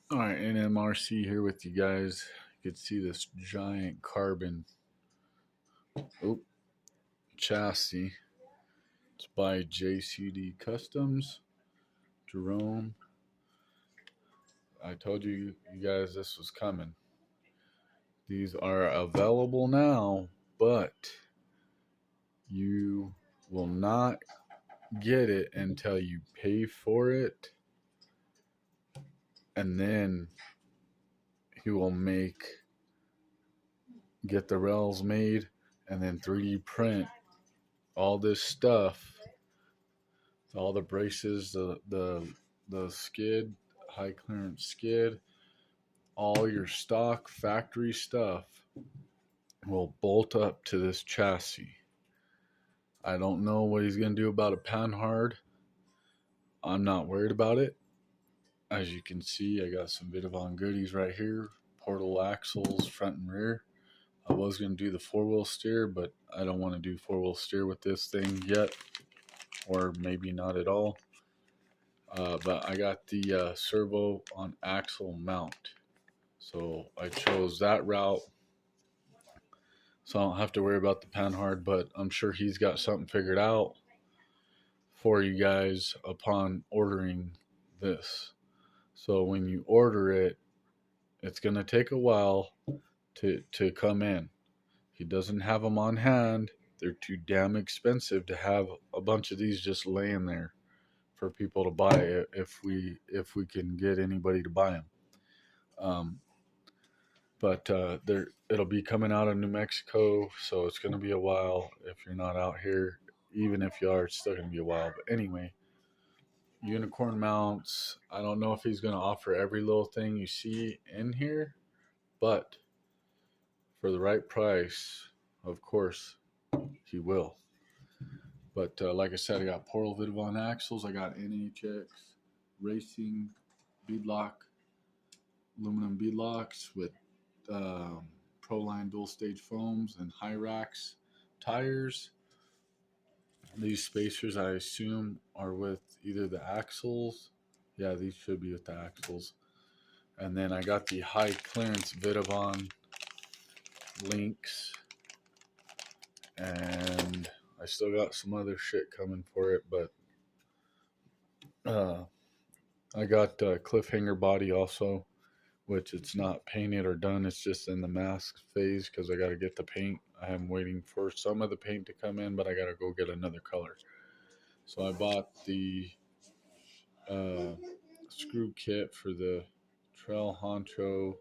All right, NMRC here with you guys. You can see this giant carbon oh, chassis. It's by jCD Customs. Jerome, I told you guys this was coming. These are available now, but you will not get it until you pay for it, and then he will get the rails made and then 3D print all this stuff, all the braces, the skid, high clearance skid, all your stock factory stuff will bolt up to this chassis. I don't know what he's going to do about a panhard. I'm not worried about it. As you can see, I got some Vidavon goodies right here. Portal axles, front and rear. I was going to do the four-wheel steer, but I don't want to do four-wheel steer with this thing yet, or maybe not at all. But I got the servo on axle mount. So I chose that route. So I don't have to worry about the panhard, but I'm sure he's got something figured out for you guys upon ordering this. So when you order it, it's going to take a while to come in. He doesn't have them on hand. They're too damn expensive to have a bunch of these just laying there for people to buy if we can get anybody to buy them. But it'll be coming out of New Mexico, so it's going to be a while if you're not out here. Even if you are, it's still going to be a while. But anyway, unicorn mounts. I don't know if he's going to offer every little thing you see in here, but for the right price, of course, he will. But like I said, I got Portal Vidavon axles. I got NHX Racing beadlock, aluminum beadlocks with Proline dual stage foams and Hyrax tires. These spacers, I assume, are with either the axles. Yeah, these should be with the axles. And then I got the high clearance Vidavon links, and I still got some other shit coming for it, but I got cliffhanger body also, which it's not painted or done. It's just in the mask phase because I got to get the paint. I am waiting for some of the paint to come in, but I got to go get another color. So I bought the screw kit for the Trail Honcho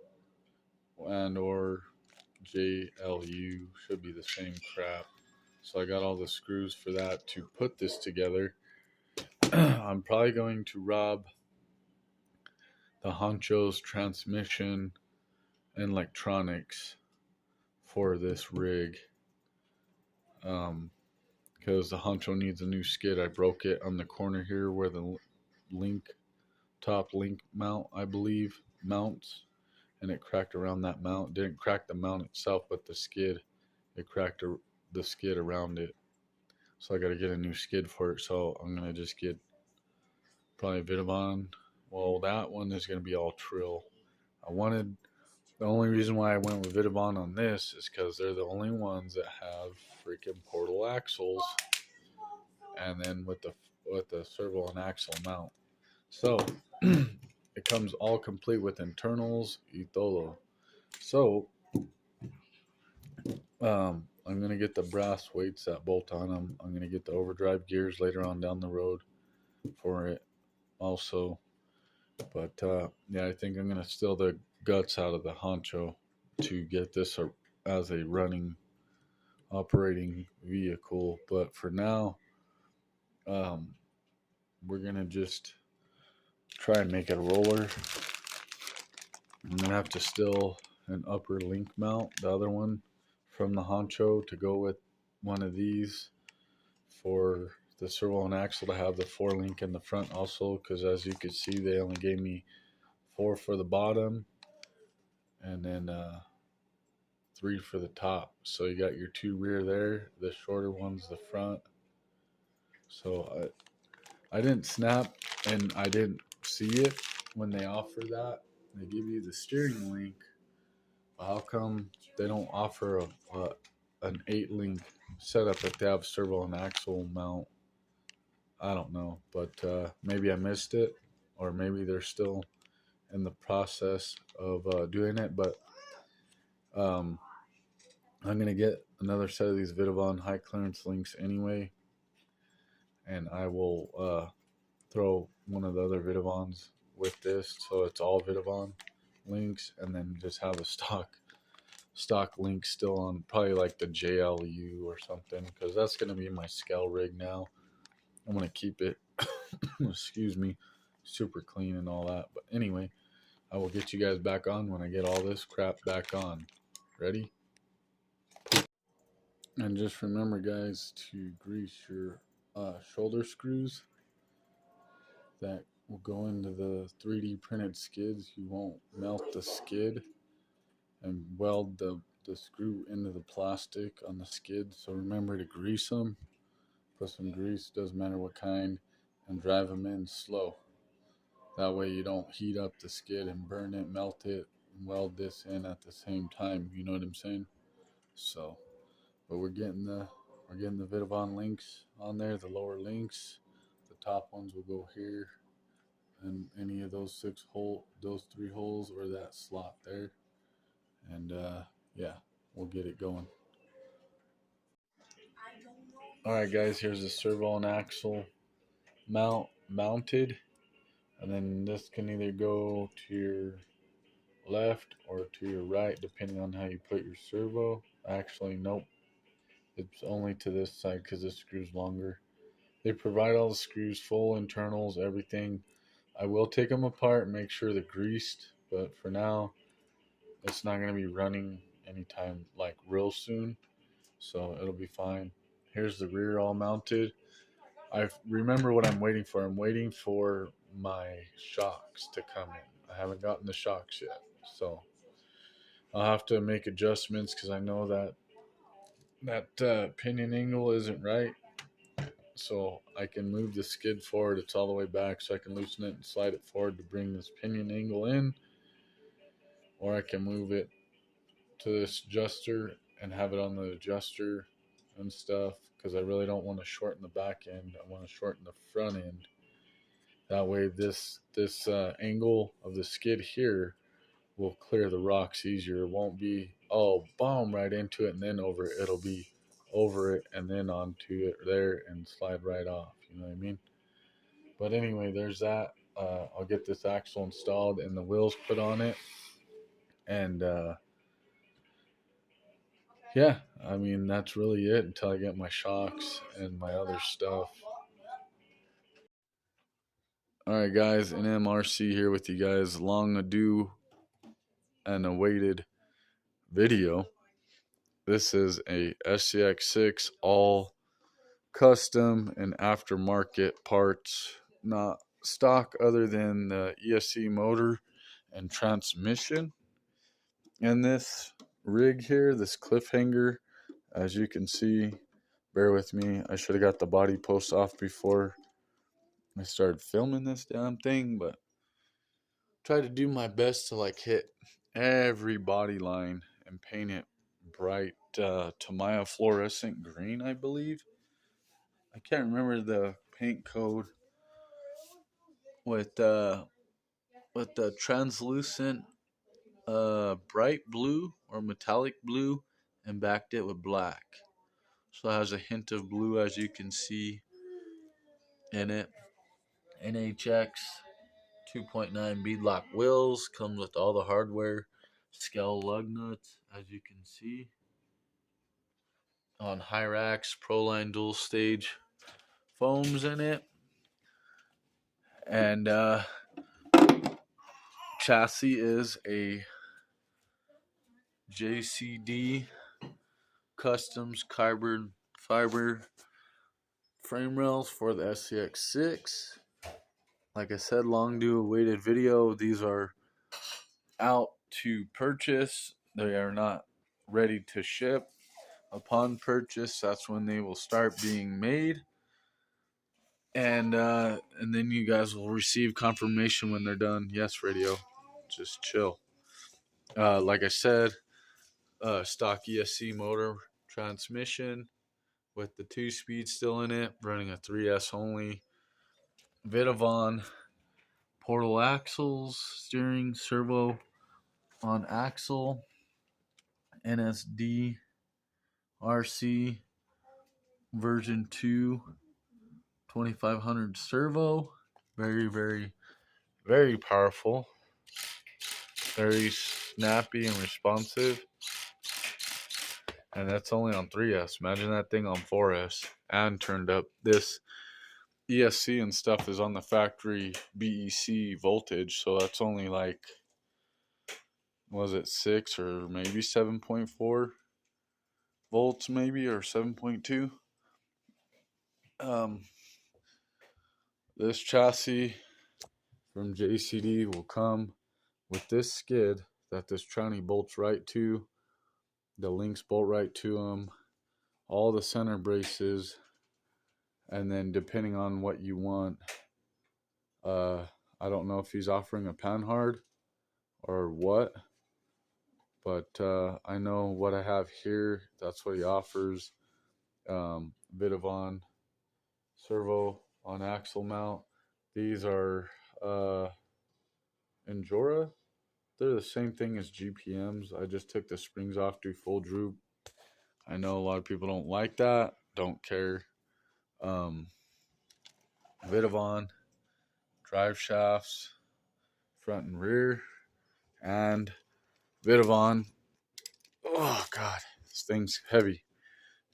and or JLU. Should be the same crap. So I got all the screws for that to put this together. I'm probably going to rob the Honcho's transmission and electronics for this rig, because the Honcho needs a new skid. I broke it on the corner here where the top link mount, I believe, mounts, and it cracked around that mount. Didn't crack the mount itself, but the skid. It cracked the skid around it. So I got to get a new skid for it. So I'm gonna just get probably Vidavon. Well, that one is gonna be all Trill. The only reason why I went with Vidavon on this is because they're the only ones that have freaking portal axles, and then with the servo and axle mount. So it comes all complete with internals y todo. So I'm gonna get the brass weights that bolt on them. I'm gonna get the overdrive gears later on down the road for it also. But yeah, I think I'm gonna steal the guts out of the Honcho to get this as a running operating vehicle. But for now, we're gonna just try and make it a roller. I'm gonna have to steal an upper link mount, the other one from the Honcho, to go with one of these for the servo and axle to have the 4 link in the front also, because as you can see, they only gave me 4 for the bottom and then 3 for the top. So you got your 2 rear there, the shorter one's the front. So I didn't snap and I didn't see it when they offered that, They give you the steering link. How come they don't offer an 8-link setup if they have servo and axle mount? I don't know, but maybe I missed it, or maybe they're still in the process of doing it. But um, I'm gonna get another set of these Vidavon high clearance links anyway, and I will throw one of the other Vidavons with this, so it's all Vidavon links, and then just have a stock link still on probably like the JLU or something, because that's gonna be my scale rig now. I'm gonna keep it, excuse me, super clean and all that. But anyway, I will get you guys back on when I get all this crap back on. Ready? And just remember, guys, to grease your shoulder screws that will go into the 3D printed skids. You won't melt the skid, and weld the screw into the plastic on the skid. So remember to grease them. Put some grease, doesn't matter what kind, and drive them in slow. That way you don't heat up the skid and burn it, melt it, and weld this in at the same time. You know what I'm saying? So, but we're getting the Vidavon links on there, the lower links. The top ones will go here, and any of those those 3 holes, or that slot there. And yeah, we'll get it going. All right, guys, here's the servo and axle mounted, and then this can either go to your left or to your right depending on how you put your servo. Actually, nope, it's only to this side because this screw's longer. They provide all the screws, full internals, everything. I will take them apart and make sure they're greased, but for now it's not going to be running anytime like real soon, so it'll be fine. Here's the rear all mounted. I remember what I'm waiting for. I'm waiting for my shocks to come in. I haven't gotten the shocks yet, so I'll have to make adjustments because I know that pinion angle isn't right. So I can move the skid forward. It's all the way back, so I can loosen it and slide it forward to bring this pinion angle in, or I can move it to this adjuster and have it on the adjuster and stuff, because I really don't want to shorten the back end. I want to shorten the front end. That way this angle of the skid here will clear the rocks easier. It won't be, oh, boom, right into it and then over it. It'll be over it and then onto it there and slide right off. You know what I mean? But anyway, there's that. I'll get this axle installed and the wheels put on it. And yeah, I mean, that's really it until I get my shocks and my other stuff. All right, guys, an MRC here with you guys. Long ado and awaited video. This is a scx6 all custom and aftermarket parts, not stock, other than the ESC motor and transmission. And this rig here, this cliffhanger, as you can see, bear with me, I should have got the body post off before I started filming this damn thing, but try to do my best to like hit every body line and paint it bright Tamiya fluorescent green, I believe. I can't remember the paint code with the translucent bright blue or metallic blue, and backed it with black. So it has a hint of blue, as you can see in it. NHX 2.9 beadlock wheels, comes with all the hardware, scale lug nuts, as you can see. On Hyrax Proline dual stage foams in it. And chassis is a jCD Customs carbon fiber frame rails for the scx6. Like I said, long due awaited video. These are out to purchase. They are not ready to ship. Upon purchase, that's when they will start being made. And then you guys will receive confirmation when they're done. Yes, radio. just chill. Like I said, stock ESC motor transmission with the 2-speed still in it, running a 3S only. Vidavon portal axles, steering, servo on axle, NSD RC version 2 2500 servo. Very, very, very powerful. Very snappy and responsive. And that's only on 3S. Imagine that thing on 4S and turned up. This ESC and stuff is on the factory BEC voltage, so that's only like, was it 6 or maybe 7.4 volts, maybe, or 7.2. This chassis from jCD will come with this skid that this tranny bolts right to. The links bolt right to them. All the center braces, and then depending on what you want, I don't know if he's offering a panhard or what, but I know what I have here. That's what he offers. Vidavon servo on axle mount. These are Endura. They're the same thing as GPMs. I just took the springs off to full droop. I know a lot of people don't like that. Don't care. Vidavon drive shafts, front and rear, and Vidavon. Oh God, this thing's heavy.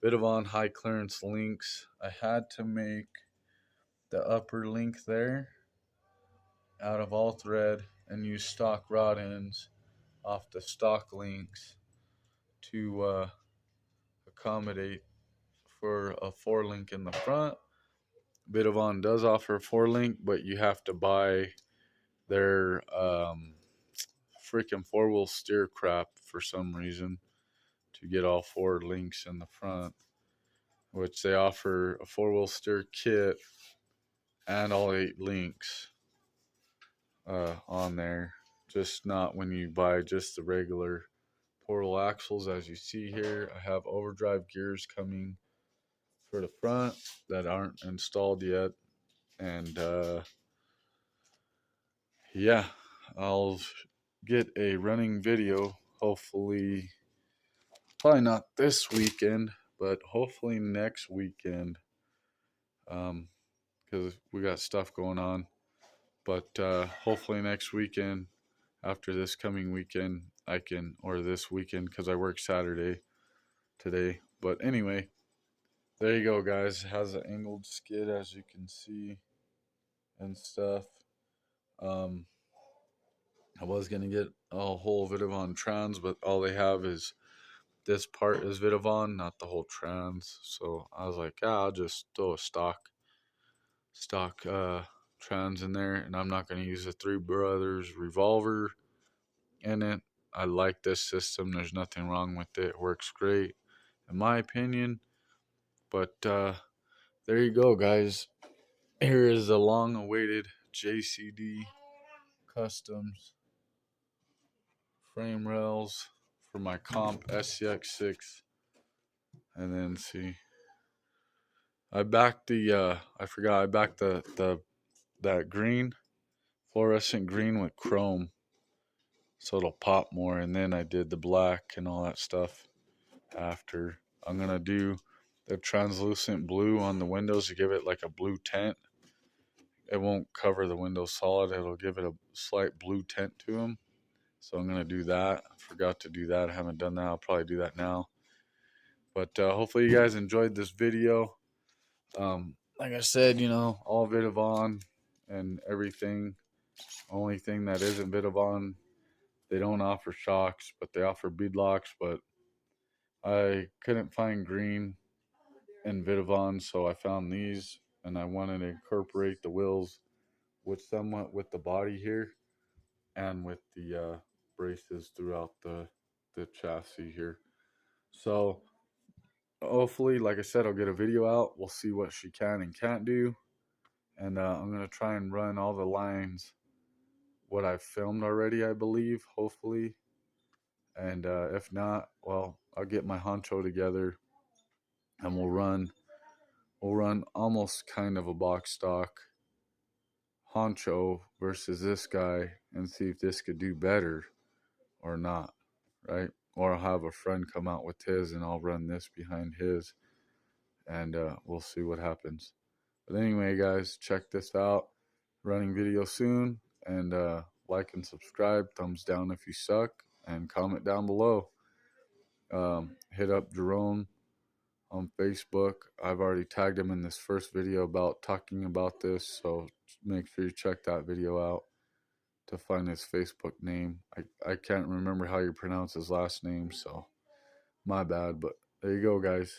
Vidavon high clearance links. I had to make the upper link there out of all thread and use stock rod ends off the stock links to accommodate for a 4-link in the front. Vidavon does offer a 4-link, but you have to buy their freaking 4-wheel steer crap for some reason to get all 4 links in the front, which they offer a 4-wheel steer kit and all 8 links on there. Just not when you buy just the regular portal axles. As you see here, I have overdrive gears coming for the front that aren't installed yet, and yeah, I'll get a running video, hopefully, probably not this weekend, but hopefully next weekend, because we got stuff going on. But hopefully next weekend, after this coming weekend, I can, or this weekend, because I work Saturday today. But anyway, there you go, guys. It has an angled skid, as you can see, and stuff. I was going to get a whole Vidavon trans, but all they have is this part is Vidavon, not the whole trans. So I was like, I'll just throw a stock trans in there, and I'm not going to use the Three Brothers revolver in it. I like this system. There's nothing wrong with it. It works great, in my opinion. But there you go, guys. Here is the long-awaited jCD Customs frame rails for my comp scx6. And then see, I backed the I backed that green, fluorescent green with chrome, so it'll pop more. And then I did the black and all that stuff after. I'm gonna do the translucent blue on the windows to give it like a blue tint. It won't cover the windows solid. It'll give it a slight blue tint to them. So I'm gonna do that. I forgot to do that. I haven't done that. I'll probably do that now. But hopefully you guys enjoyed this video. Like I said, all Vidavon and everything. Only thing that isn't Vidavon, they don't offer shocks, but they offer bead locks. But I couldn't find green in Vidavon, so I found these, and I wanted to incorporate the wheels with somewhat with the body here and with the braces throughout the chassis here. So hopefully, like I said, I'll get a video out. We'll see what she can and can't do. And I'm going to try and run all the lines what I've filmed already, I believe, hopefully. And if not, well, I'll get my honcho together and we'll run almost kind of a box stock honcho versus this guy and see if this could do better or not, right? Or I'll have a friend come out with his and I'll run this behind his, and we'll see what happens. But anyway, guys, check this out. Running video soon, and like and subscribe. Thumbs down if you suck, and comment down below. Hit up Jerome on Facebook. I've already tagged him in this first video about talking about this, so make sure you check that video out to find his Facebook name. I can't remember how you pronounce his last name, so my bad, but there you go, guys.